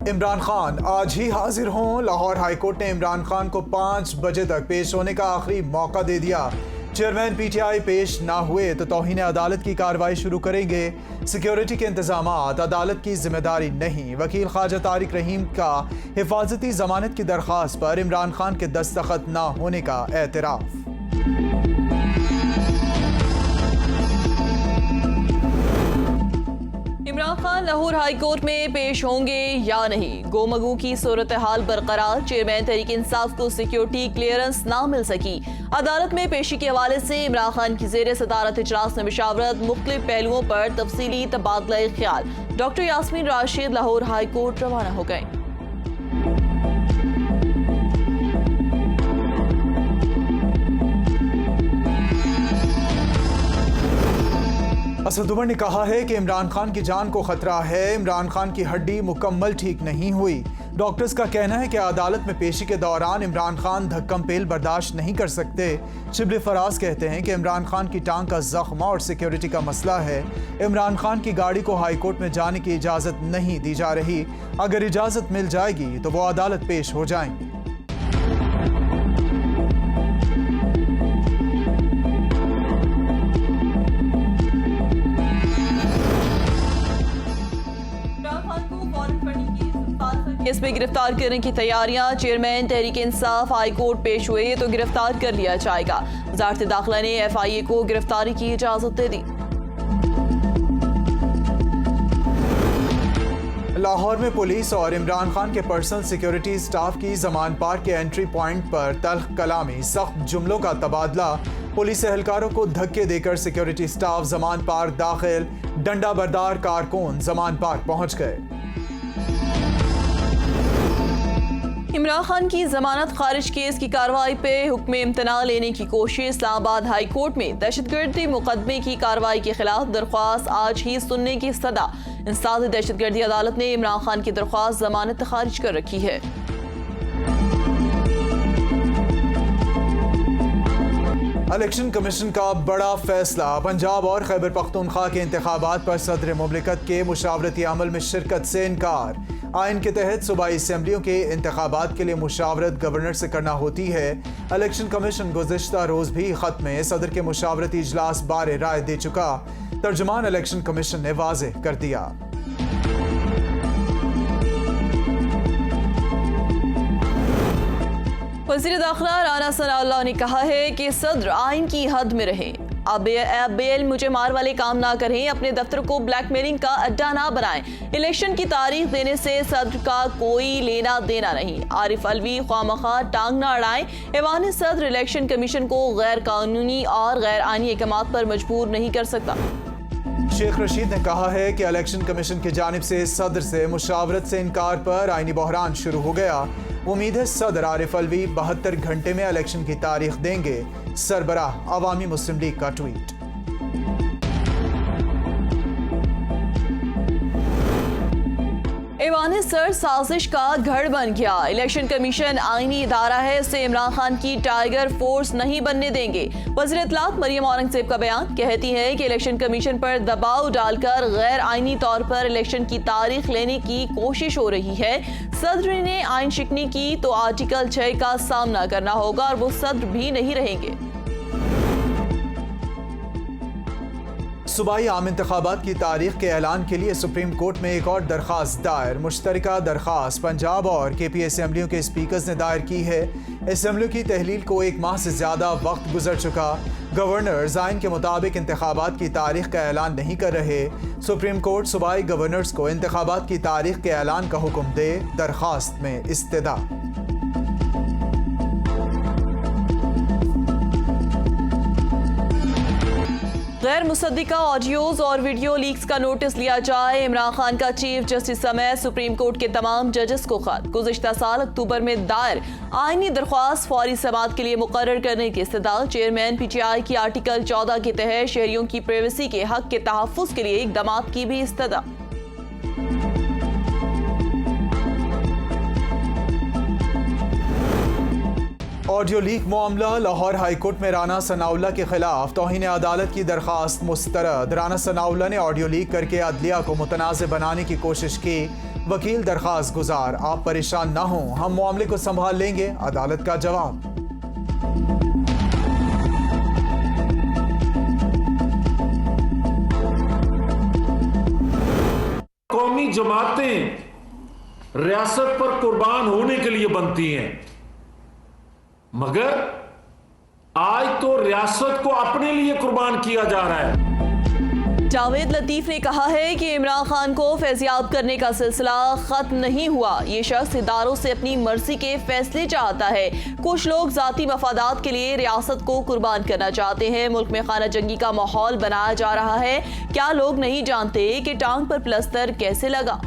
इमरान खान आज ही हाजिर हों। लाहौर हाईकोर्ट ने इमरान खान को 5 बजे तक पेश होने का आखिरी मौका दे दिया। चेयरमैन पीटीआई पेश ना हुए तो तौहीन अदालत की कार्रवाई शुरू करेंगे। सिक्योरिटी के इंतजामात अदालत की जिम्मेदारी नहीं। वकील ख्वाजा तारिक रहीम का हिफाजती जमानत की दरख्वास्त पर इमरान खान के दस्तखत ना होने का एतराफ़। इमरान खान लाहौर हाई कोर्ट में पेश होंगे या नहीं, गोमगू की सूरत हाल बरकरार। चेयरमैन तहरीक इंसाफ को सिक्योरिटी क्लियरेंस ना मिल सकी। अदालत में पेशी के हवाले से इमरान खान की ज़ेर सदारत इजलास में मुशावरत, मुख्तलिफ पहलुओं पर तफसीली तबादला ख्याल। Doctor Yasmin Rashid Lahore high court रवाना हो गए। असद उमर ने कहा है कि इमरान खान की जान को खतरा है। इमरान खान की हड्डी मुकम्मल ठीक नहीं हुई। डॉक्टर्स का कहना है कि अदालत में पेशी के दौरान इमरान खान धक्कम पेल बर्दाश्त नहीं कर सकते। शिबली फराज कहते हैं कि इमरान खान की टांग का जख्म और सिक्योरिटी का मसला है। इमरान खान की गाड़ी को हाई कोर्ट में जाने की इजाज़त नहीं दी जा रही। अगर इजाज़त मिल जाएगी तो वो अदालत पेश हो जाएंगे। केस में गिरफ्तार करने की तैयारियां। Chairman Tehreek Insaf high court पेश हुए तो गिरफ्तार कर लिया जाएगा। वजारत दाखिला ने FIA को गिरफ्तारी की इजाजत दे दी। लाहौर में पुलिस और इमरान खान के पर्सनल सिक्योरिटी स्टाफ की जमान पार्क के एंट्री पॉइंट पर तल्ख कलामी, सख्त जुमलों का तबादला। पुलिस एहलकारों को धक्के देकर सिक्योरिटी स्टाफ जमान पार्क दाखिल। डंडा बरदार कारकुन जमान पार्क पहुंच गए। इमरान खान की जमानत खारिज केस की कार्रवाई पे हुक्म इम्तना लेने की कोशिश। इस्लामाबाद हाई कोर्ट में दहशतगर्दी मुकदमे की कार्रवाई के खिलाफ दरख्वास्त आज ही सुनने की सदा। इंसाफ दहशतगर्दी अदालत ने इमरान खान की दरख्वास्त जमानत खारिज कर रखी है। इलेक्शन कमीशन का बड़ा फैसला। पंजाब और खैबर पख्तूनख्वा के इंतखाबात पर सदर मुमलिकत के मुशावरती अमल में शिरकत से इनकार। आइन के तहत सूबाई असम्बलियों के इंतखाबात के लिए मुशावरत गवर्नर से करना होती है। इलेक्शन कमीशन गुज़िश्ता रोज़ भी ख़त में सदर के मुशावरती इजलास बारे राय दे चुका। तर्जुमान इलेक्शन कमीशन ने वाज़ेह कर दिया। वज़ीर दाखिला राना सनाउल्लाह ने कहा है कि सदर आइन की हद में रहें। अब बेल मुझे मार वाले काम ना करें। अपने दफ्तर को ब्लैकमेलिंग का अड्डा ना बनाएं। इलेक्शन की तारीख देने से सदर का कोई लेना देना नहीं। आरिफ अलवी ख्वामखा टांग ना अड़ाएं। ऐवान सदर इलेक्शन कमीशन को गैर कानूनी और गैर आईनी अहकामात पर मजबूर नहीं कर सकता। शेख रशीद ने कहा है कि इलेक्शन कमीशन की जानिब से सदर से मुशावरत से इनकार पर आईनी बहरान शुरू हो गया। उम्मीद है सदर आरिफ अलवी 72 घंटे में इलेक्शन की तारीख देंगे। सरबराह अवामी मुस्लिम लीग का ट्वीट। ऐवान सर साजिश का घर बन गया। इलेक्शन कमीशन आईनी इदारा है, इससे इमरान खान की टाइगर फोर्स नहीं बनने देंगे। वज़ीर इत्तलात मरियम औरंगज़ेब का बयान। कहती है कि इलेक्शन कमीशन पर दबाव डालकर गैर आईनी तौर पर इलेक्शन की तारीख लेने की कोशिश हो रही है। सदर ने आइन शिकनी की तो आर्टिकल 6 का सामना करना होगा और वो सदर भी नहीं रहेंगे। सूबाई आम इंतखाबात की तारीख के ऐलान के लिए सुप्रीम कोर्ट में एक और दरख्वास्त दायर। मुश्तरका दरख्वास्त पंजाब और KP असम्बलियों के स्पीकर्स ने दायर की है। असम्बलियों की तहलील को 1 माह से ज़्यादा वक्त गुजर चुका। गवर्नर्स आइन के मुताबिक इंतखाबात की तारीख का ऐलान नहीं कर रहे। सुप्रीम कोर्ट सूबाई गवर्नर्स को इंतखाबात की तारीख के ऐलान का हुक्म दे। दरख्वास्त में इस्तदा। गैर मुसद्दिका ऑडियोज और वीडियो लीक्स का नोटिस लिया जाए। इमरान खान का चीफ जस्टिस समेत सुप्रीम कोर्ट के तमाम जजेस को खत। गुज़िश्ता साल अक्टूबर में दायर आईनी दरख्वास्त फौरी समाअत के लिए मुकर्रर करने की इस्तदा। चेयरमैन PTI की आर्टिकल 14 के तहत शहरियों की प्राइवेसी के हक के तहफ़्फ़ुज़ के लिए इक़दामात की भी इस्तदा। ऑडियो लीक मामला। लाहौर हाई कोर्ट में राना सनाउल्लाह के खिलाफ तौहीन अदालत की दरखास्त मुस्तरद। राना सनाउल्लाह ने ऑडियो लीक करके अदलिया को मुतनाज़ बनाने की कोशिश की। वकील दरखास्त गुजार, आप परेशान ना हों, हम मामले को संभाल लेंगे, अदालत का जवाब। कौमी जमातें रियासत पर कुर्बान होने के लिए बनती हैं, मगर आज तो रियासत को अपने लिए कुर्बान किया जा रहा है। जावेद लतीफ ने कहा है कि इमरान खान को फैज़याब करने का सिलसिला खत्म नहीं हुआ। ये शख्स इदारों से अपनी मर्जी के फैसले चाहता है। कुछ लोग जाती मफादात के लिए रियासत को कुर्बान करना चाहते हैं। मुल्क में खाना जंगी का माहौल बनाया जा रहा है। क्या लोग नहीं जानते कि टांग पर प्लस्तर कैसे लगा?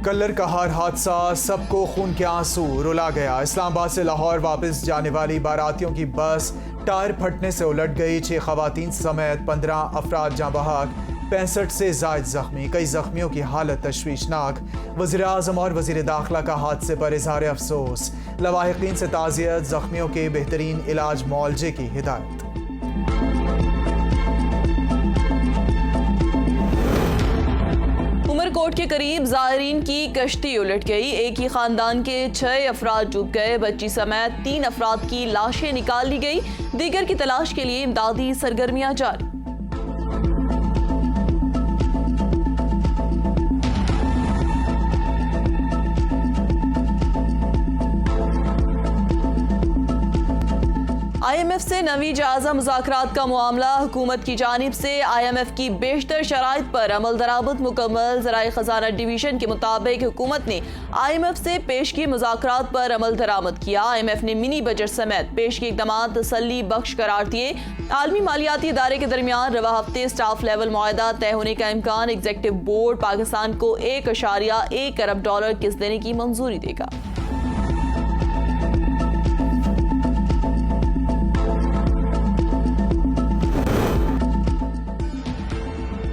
कल्लर का हर हादसा सबको खून के आंसू रुला गया। इस्लामाबाद से लाहौर वापस जाने वाली बारातियों की बस टायर फटने से उलट गई। 6 खवातीन समेत 15 अफराद जाँ बहक, 65 से जायद जख्मी। कई जख्मियों की हालत तशवीशनाक। वज़ीर आज़म और वज़ीर दाखिला का हादसे पर इज़हार अफसोस। लवाहिकीन से ताज़ियत, जख्मियों के बेहतरीन इलाज मुआवजे की हिदायत। उमरकोट के करीब ज़ायरीन की कश्ती उलट गई। एक ही खानदान के 6 अफराद डूब गए। बच्ची समेत 3 अफराद की लाशें निकाल ली गई। दीगर की तलाश के लिए इमदादी सरगर्मियां जारी। IMF से नवी जायजा मुज़ाकरात का मामला। हुकूमत की जानिब से IMF की बेशतर शराइत पर अमल दरामद मुकम्मल। ज़राए ख़जाना डिवीज़न के मुताबिक हुकूमत ने IMF से पेशगी मुज़ाकरात पर अमल दरामद किया। IMF ने मिनी बजट समेत पेशगी इक़दाम तसल्ली बख्श करार दिए। आलमी मालियाती इदारे के दरमियान रवा हफ्ते स्टाफ लेवल मुआहदा तय होने का इम्कान। एग्जीक्यूटिव बोर्ड पाकिस्तान को $1.1 अरब किस्त देने की मंजूरी देगा।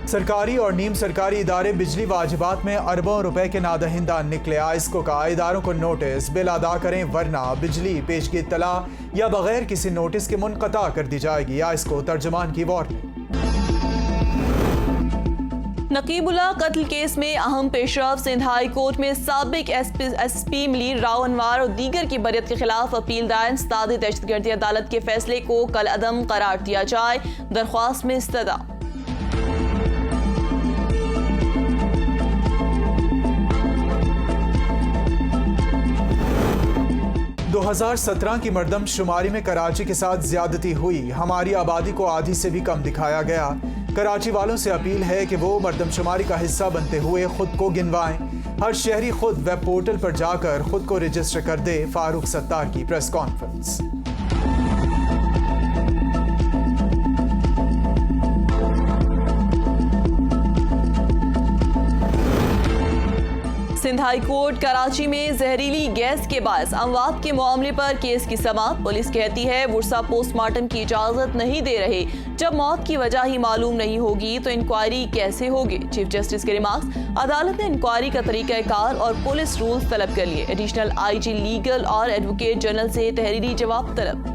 सरकारी और नीम सरकारी इदारे बिजली वाजिबात में अरबों रुपए के नादहिंदा निकले। आइस्को का इदारों को नोटिस, बिल अदा करें वरना बिजली पेशगी इत्तला या बगैर किसी नोटिस के मुनक़ता कर दी जाएगी। आइस्को तर्जुमान की वार्निंग। नकीबुल्लाह कत्ल केस में अहम पेशरफ। सिंध हाई कोर्ट में साबिक SP मलीर राव अनवार और दीगर की बरियत के खिलाफ अपील दायर। इस्ताद दहशतगर्दी अदालत के फैसले को कल अदम करार दिया जाए। दरख्वास्त में इस्तदा। 2017 की मर्दमशुमारी में कराची के साथ ज्यादती हुई। हमारी आबादी को आधी से भी कम दिखाया गया। कराची वालों से अपील है कि वो मर्दमशुमारी का हिस्सा बनते हुए खुद को गिनवाएं। हर शहरी खुद वेब पोर्टल पर जाकर खुद को रजिस्टर कर दे। फारूक सत्तार की press conference. Sindh high court Karachi में जहरीली गैस के बायस अमवात के मामले पर केस की समाअत। पुलिस कहती है वुरसा पोस्टमार्टम की इजाजत नहीं दे रहे। जब मौत की वजह ही मालूम नहीं होगी तो इंक्वायरी कैसे होगी? चीफ जस्टिस के रिमार्क्स। अदालत ने इंक्वायरी का तरीकाकार और पुलिस रूल्स तलब कर लिए। एडिशनल IG लीगल और एडवोकेट जनरल से तहरीरी जवाब तलब।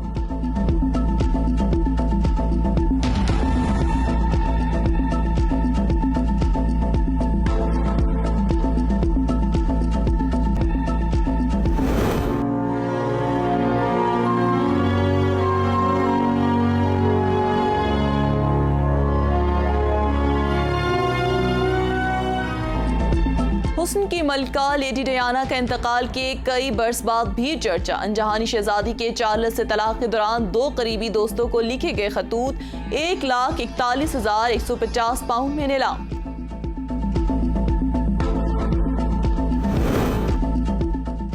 हुस्न की मलका लेडी डायना का इंतकाल के कई बरस बाद भी चर्चा। अनजहानी शहजादी के चार्ल्स से तलाक के दौरान 2 करीबी दोस्तों को लिखे गए खतूत 1,41,150 पाउंड में नीलाम।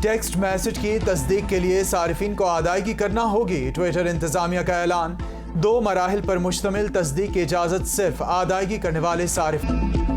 टेक्स्ट मैसेज की तस्दीक के लिए सारिफिन को अदायगी करना होगी। ट्विटर इंतजामिया का ऐलान। 2 मराहिल पर मुश्तमिल तस्दीक की इजाजत सिर्फ अदायगी करने वाले सारिफिन।